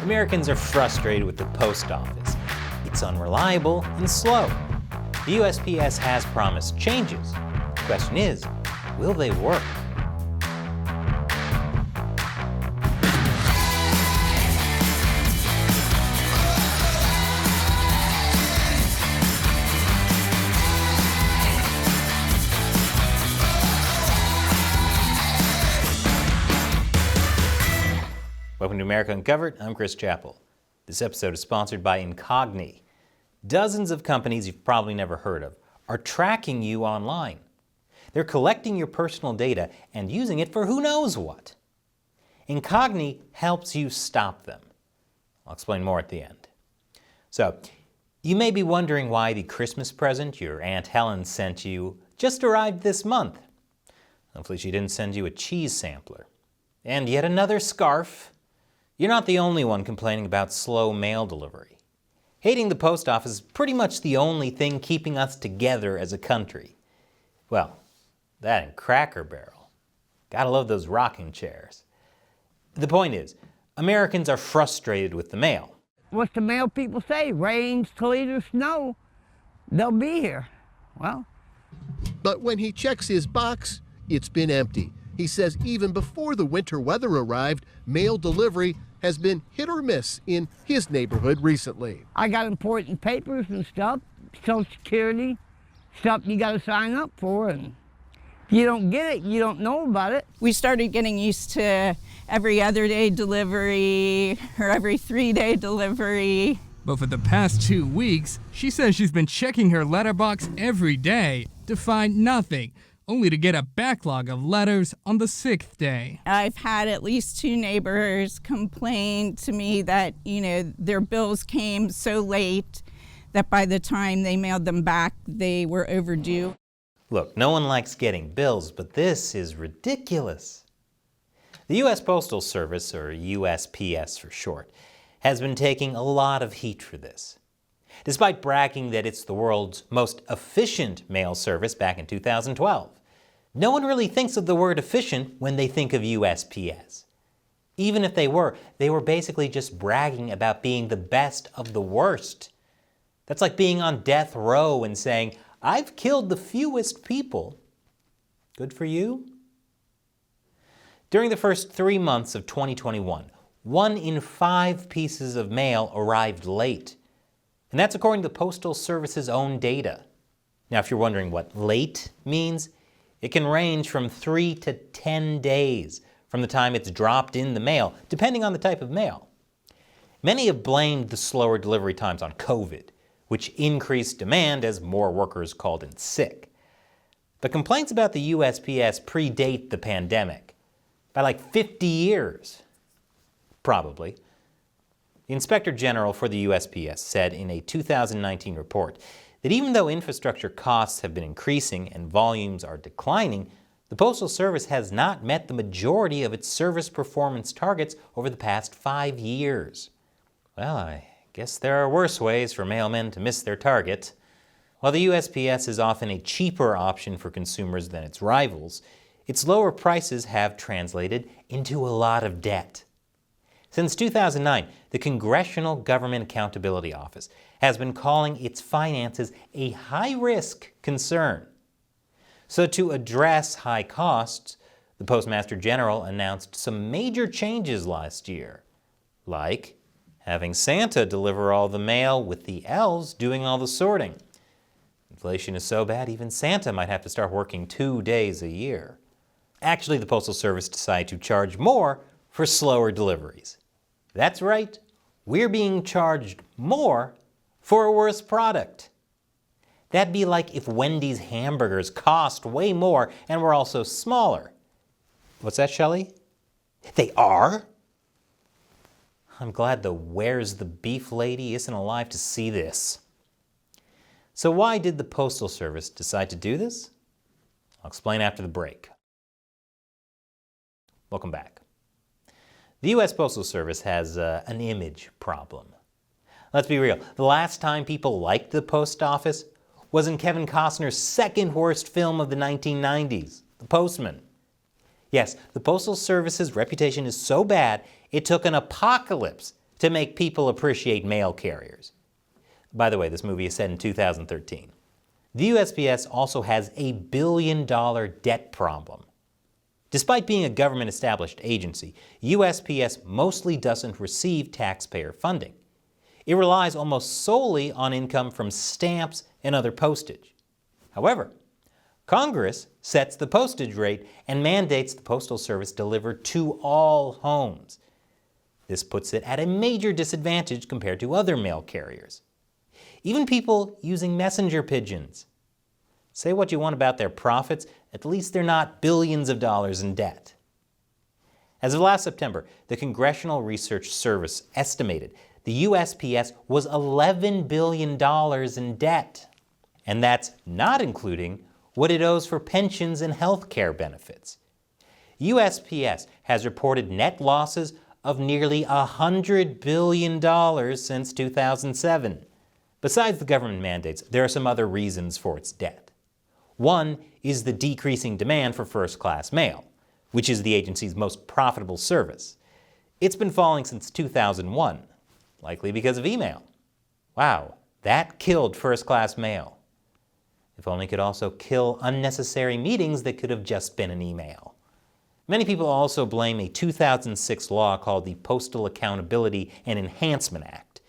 Americans are frustrated with the post office. It's unreliable and slow. The USPS has promised changes. The question is, will they work? Welcome to America Uncovered. I'm Chris Chappell. This episode is sponsored by Incogni. Dozens of companies you've probably never heard of are tracking you online. They're collecting your personal data and using it for who knows what. Incogni helps you stop them. I'll explain more at the end. So, you may be wondering why the Christmas present your Aunt Helen sent you just arrived this month. Hopefully she didn't send you a cheese sampler. And yet another scarf. You're not the only one complaining about slow mail delivery. Hating the post office is pretty much the only thing keeping us together as a country. Well, that and Cracker Barrel. Gotta love those rocking chairs. The point is, Americans are frustrated with the mail. What's the mail people say? Rain, sleet, or snow, they'll be here. Well. But when he checks his box, it's been empty. He says even before the winter weather arrived, mail delivery has been hit or miss in his neighborhood recently. I got important papers and stuff, Social Security, stuff you got to sign up for, and if you don't get it, you don't know about it. We started getting used to every other day delivery or every 3-day delivery. But for the past 2 weeks, she says she's been checking her letterbox every day to find nothing, only to get a backlog of letters on the 6th day. I've had at least 2 neighbors complain to me that, their bills came so late that by the time they mailed them back, they were overdue. Look, no one likes getting bills, but this is ridiculous. The US Postal Service, or USPS for short, has been taking a lot of heat for this. Despite bragging that it's the world's most efficient mail service back in 2012. No one really thinks of the word efficient when they think of USPS. Even if they were basically just bragging about being the best of the worst. That's like being on death row and saying, I've killed the fewest people. Good for you? During the first 3 months of 2021, 1 in 5 pieces of mail arrived late. And that's according to the Postal Service's own data. Now, if you're wondering what late means, it can range from 3 to 10 days from the time it's dropped in the mail, depending on the type of mail. Many have blamed the slower delivery times on COVID, which increased demand as more workers called in sick. But complaints about the USPS predate the pandemic by like 50 years, probably. The Inspector General for the USPS said in a 2019 report that even though infrastructure costs have been increasing and volumes are declining, the Postal Service has not met the majority of its service performance targets over the past 5 years. Well, I guess there are worse ways for mailmen to miss their target. While the USPS is often a cheaper option for consumers than its rivals, its lower prices have translated into a lot of debt. Since 2009, the Congressional Government Accountability Office has been calling its finances a high-risk concern. So to address high costs, the Postmaster General announced some major changes last year, like having Santa deliver all the mail with the elves doing all the sorting. Inflation is so bad, even Santa might have to start working 2 days a year. Actually, the Postal Service decided to charge more for slower deliveries. That's right, we're being charged more for a worse product. That'd be like if Wendy's hamburgers cost way more and were also smaller. What's that, Shelley? They are? I'm glad the Where's the Beef lady isn't alive to see this. So why did the Postal Service decide to do this? I'll explain after the break. Welcome back. The US Postal Service has an image problem. Let's be real, the last time people liked the post office was in Kevin Costner's second worst film of the 1990s, The Postman. Yes, the Postal Service's reputation is so bad, it took an apocalypse to make people appreciate mail carriers. By the way, this movie is set in 2013. The USPS also has a billion-dollar debt problem. Despite being a government-established agency, USPS mostly doesn't receive taxpayer funding. It relies almost solely on income from stamps and other postage. However, Congress sets the postage rate and mandates the Postal Service deliver to all homes. This puts it at a major disadvantage compared to other mail carriers. Even people using messenger pigeons. Say what you want about their profits, at least they're not billions of dollars in debt. As of last September, the Congressional Research Service estimated the USPS was $11 billion in debt. And that's not including what it owes for pensions and health care benefits. USPS has reported net losses of nearly $100 billion since 2007. Besides the government mandates, there are some other reasons for its debt. One is the decreasing demand for first-class mail, which is the agency's most profitable service. It's been falling since 2001, likely because of email. Wow, that killed first-class mail. If only it could also kill unnecessary meetings that could have just been an email. Many people also blame a 2006 law called the Postal Accountability and Enhancement Act.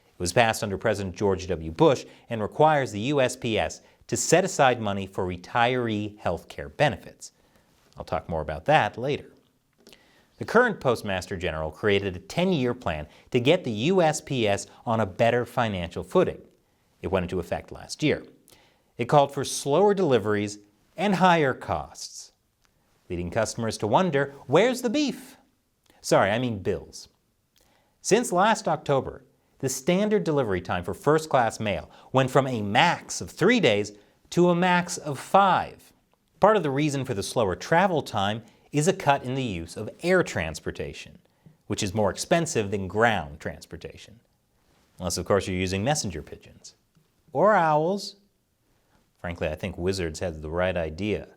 It was passed under President George W. Bush and requires the USPS to set aside money for retiree health care benefits. I'll talk more about that later. The current Postmaster General created a 10-year plan to get the USPS on a better financial footing. It went into effect last year. It called for slower deliveries and higher costs, leading customers to wonder, where's the beef? Sorry, I mean bills. Since last October, the standard delivery time for first-class mail went from a max of 3 days to a max of 5. Part of the reason for the slower travel time is a cut in the use of air transportation, which is more expensive than ground transportation. Unless, of course, you're using messenger pigeons. Or owls. Frankly, I think Wizards had the right idea.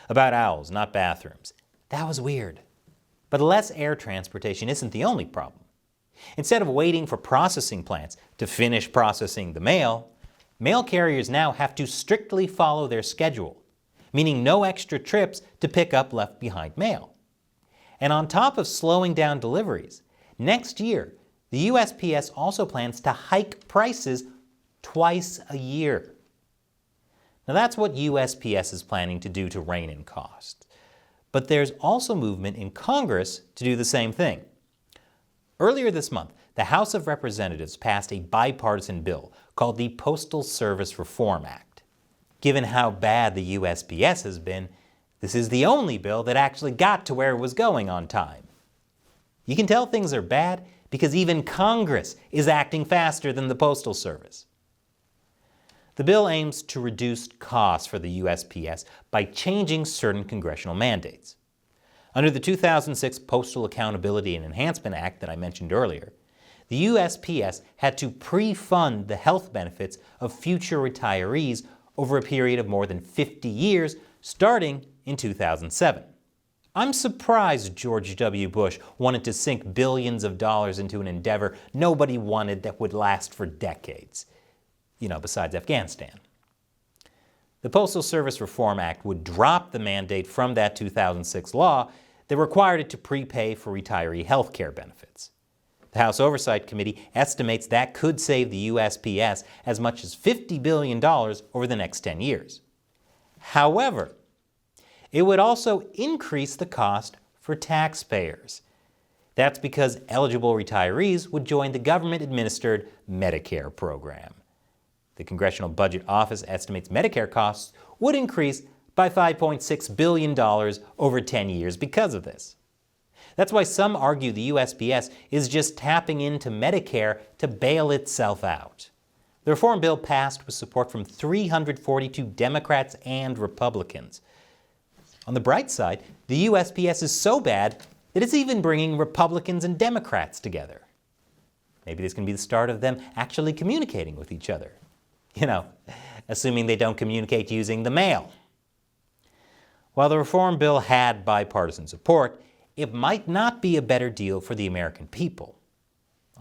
About owls, not bathrooms. That was weird. But less air transportation isn't the only problem. Instead of waiting for processing plants to finish processing the mail carriers now have to strictly follow their schedule, meaning no extra trips to pick up left-behind mail. And on top of slowing down deliveries, next year, the USPS also plans to hike prices twice a year. Now that's what USPS is planning to do to rein in costs. But there's also movement in Congress to do the same thing. Earlier this month, the House of Representatives passed a bipartisan bill called the Postal Service Reform Act. Given how bad the USPS has been, this is the only bill that actually got to where it was going on time. You can tell things are bad because even Congress is acting faster than the Postal Service. The bill aims to reduce costs for the USPS by changing certain congressional mandates. Under the 2006 Postal Accountability and Enhancement Act that I mentioned earlier, the USPS had to pre-fund the health benefits of future retirees over a period of more than 50 years, starting in 2007. I'm surprised George W. Bush wanted to sink billions of dollars into an endeavor nobody wanted that would last for decades. Besides Afghanistan. The Postal Service Reform Act would drop the mandate from that 2006 law that required it to prepay for retiree health care benefits. The House Oversight Committee estimates that could save the USPS as much as $50 billion over the next 10 years. However, it would also increase the cost for taxpayers. That's because eligible retirees would join the government-administered Medicare program. The Congressional Budget Office estimates Medicare costs would increase by $5.6 billion over 10 years because of this. That's why some argue the USPS is just tapping into Medicare to bail itself out. The reform bill passed with support from 342 Democrats and Republicans. On the bright side, the USPS is so bad that it's even bringing Republicans and Democrats together. Maybe this can be the start of them actually communicating with each other. Assuming they don't communicate using the mail. While the reform bill had bipartisan support, it might not be a better deal for the American people.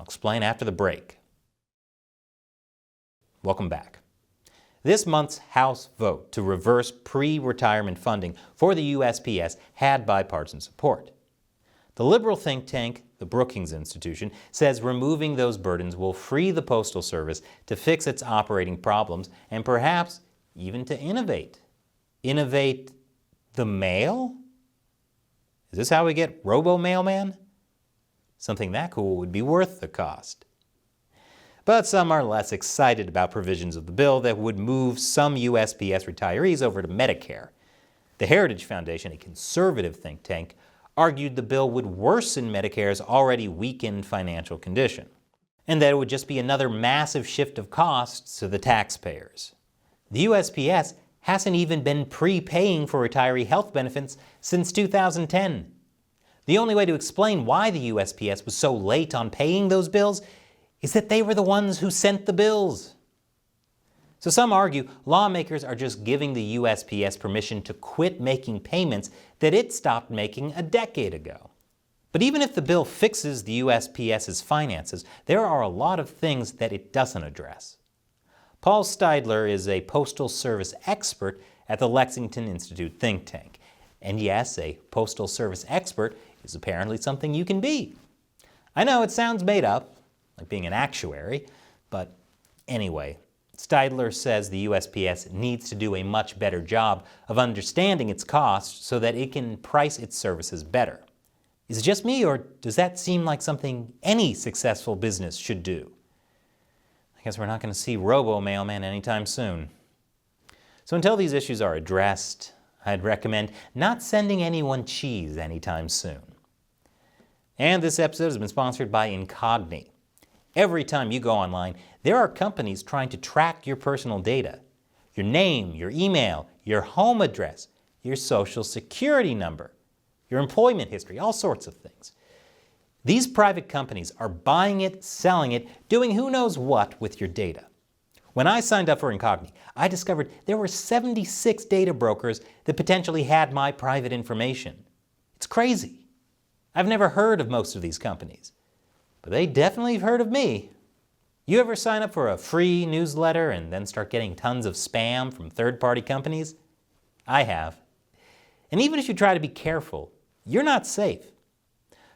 I'll explain after the break. Welcome back. This month's House vote to reverse pre-retirement funding for the USPS had bipartisan support. The liberal think tank, the Brookings Institution, says removing those burdens will free the Postal Service to fix its operating problems and perhaps even to innovate. Innovate the mail? Is this how we get robo-mailman? Something that cool would be worth the cost. But some are less excited about provisions of the bill that would move some USPS retirees over to Medicare. The Heritage Foundation, a conservative think tank, argued the bill would worsen Medicare's already weakened financial condition, and that it would just be another massive shift of costs to the taxpayers. The USPS hasn't even been prepaying for retiree health benefits since 2010. The only way to explain why the USPS was so late on paying those bills is that they were the ones who sent the bills. So some argue lawmakers are just giving the USPS permission to quit making payments that it stopped making a decade ago. But even if the bill fixes the USPS's finances, there are a lot of things that it doesn't address. Paul Steidler is a Postal Service expert at the Lexington Institute think tank. And yes, a Postal Service expert is apparently something you can be. I know it sounds made up, like being an actuary, but anyway, Steidler says the USPS needs to do a much better job of understanding its costs so that it can price its services better. Is it just me, or does that seem like something any successful business should do? I guess we're not going to see robo-mailman anytime soon. So until these issues are addressed, I'd recommend not sending anyone cheese anytime soon. And this episode has been sponsored by Incogni. Every time you go online, there are companies trying to track your personal data. Your name, your email, your home address, your social security number, your employment history, all sorts of things. These private companies are buying it, selling it, doing who knows what with your data. When I signed up for Incogni, I discovered there were 76 data brokers that potentially had my private information. It's crazy. I've never heard of most of these companies, but they definitely have heard of me. You ever sign up for a free newsletter and then start getting tons of spam from third-party companies? I have. And even if you try to be careful, you're not safe.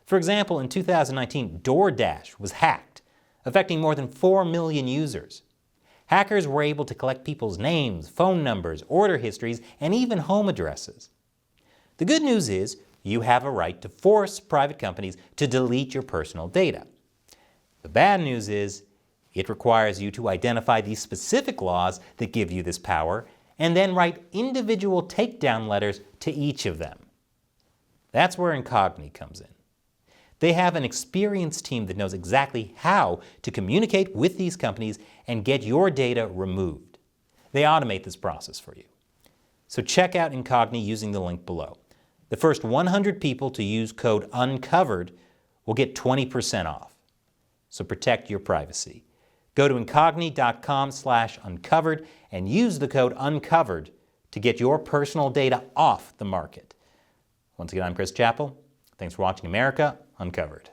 For example, in 2019, DoorDash was hacked, affecting more than 4 million users. Hackers were able to collect people's names, phone numbers, order histories, and even home addresses. The good news is you have a right to force private companies to delete your personal data. The bad news is it requires you to identify the specific laws that give you this power and then write individual takedown letters to each of them. That's where Incogni comes in. They have an experienced team that knows exactly how to communicate with these companies and get your data removed. They automate this process for you. So check out Incogni using the link below. The first 100 people to use code UNCOVERED will get 20% off. So protect your privacy. Go to incogni.com/uncovered and use the code UNCOVERED to get your personal data off the market. Once again, I'm Chris Chappell. Thanks for watching America Uncovered.